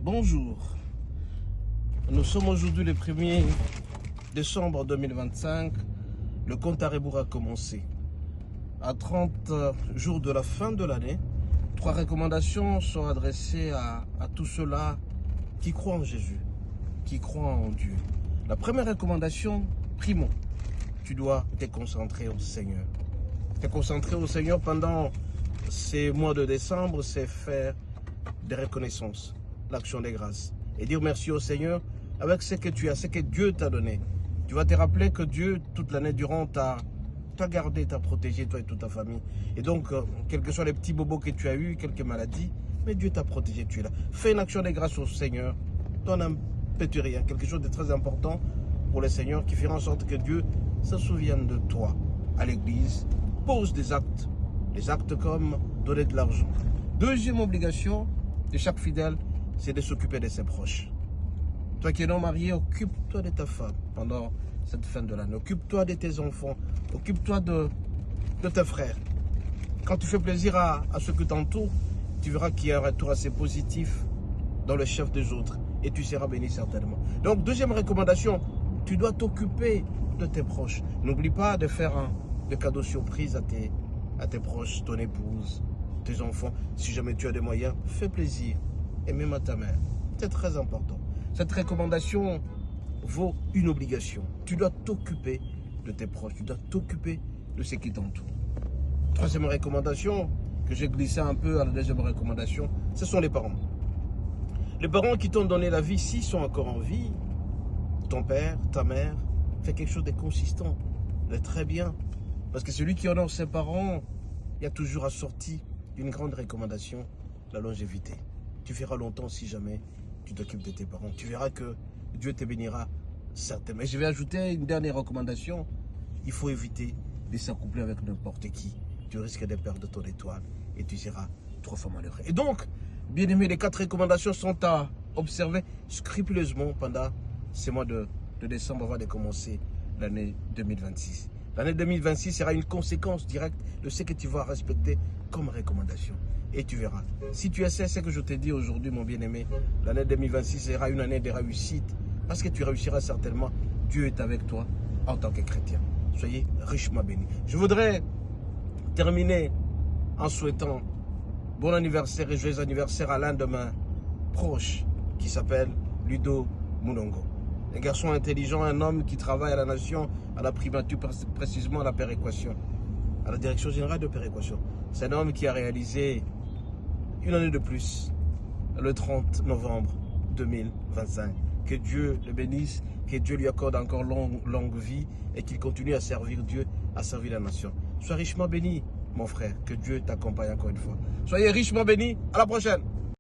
Bonjour, nous sommes aujourd'hui le 1er décembre 2025, le compte à rebours a commencé. À 30 jours de la fin de l'année, 3 recommandations sont adressées à tous ceux-là qui croient en Jésus, qui croient en Dieu. La première recommandation, primo, tu dois te concentrer au Seigneur. Te concentrer au Seigneur pendant ces mois de décembre, c'est faire des reconnaissances, l'action des grâces. Et dire merci au Seigneur avec ce que tu as, ce que Dieu t'a donné. Tu vas te rappeler que Dieu, toute l'année durant, t'a gardé, t'a protégé, toi et toute ta famille. Et donc, quels que soient les petits bobos que tu as eu, quelques maladies, mais Dieu t'a protégé, tu es là. Fais une action des grâces au Seigneur. Donne un petit rien, quelque chose de très important pour le Seigneur qui fera en sorte que Dieu se souvienne de toi à l'église. Pose des actes comme donner de l'argent. Deuxième obligation de chaque fidèle, c'est de s'occuper de ses proches. Toi qui es non marié, occupe-toi de ta femme pendant cette fin de l'année. Occupe-toi de tes enfants. Occupe-toi de tes frères. Quand tu fais plaisir à ceux qui t'entourent, tu verras qu'il y a un retour assez positif dans le chef des autres. Et tu seras béni certainement. Donc, deuxième recommandation, tu dois t'occuper de tes proches. N'oublie pas de faire des cadeaux surprises à tes proches, ton épouse, tes enfants. Si jamais tu as des moyens, fais plaisir. Et même à ta mère. C'est très important. Cette recommandation vaut une obligation. Tu dois t'occuper de tes proches. Tu dois t'occuper de ceux qui t'entourent. Troisième recommandation, que j'ai glissé un peu à la deuxième recommandation, ce sont les parents. Les parents qui t'ont donné la vie, s'ils sont encore en vie, ton père, ta mère, fais quelque chose de consistant, de très bien. Parce que celui qui honore ses parents, il y a toujours assorti d'une grande recommandation, la longévité. Tu feras longtemps si jamais tu t'occupes de tes parents. Tu verras que Dieu te bénira certainement. Et je vais ajouter une dernière recommandation. Il faut éviter de s'accoupler avec n'importe qui. Tu risques de perdre ton étoile et tu seras 3 fois malheureux. Et donc, bien aimé, les 4 recommandations sont à observer scrupuleusement pendant ces mois de décembre avant de commencer l'année 2026. L'année 2026 sera une conséquence directe de ce que tu vas respecter comme recommandation. Et tu verras. Si tu essaies ce que je t'ai dit aujourd'hui, mon bien-aimé, l'année 2026 sera une année de réussite. Parce que tu réussiras certainement. Dieu est avec toi en tant que chrétien. Soyez richement bénis. Je voudrais terminer en souhaitant bon anniversaire et joyeux anniversaire à l'un de mes proches qui s'appelle Ludo Munongo. Un garçon intelligent, un homme qui travaille à la nation, à la primature, précisément à la péréquation, à la direction générale de péréquation. C'est un homme qui a réalisé une année de plus, le 30 novembre 2025. Que Dieu le bénisse, que Dieu lui accorde encore longue vie et qu'il continue à servir Dieu, à servir la nation. Sois richement béni, mon frère, que Dieu t'accompagne encore une fois. Soyez richement bénis, à la prochaine.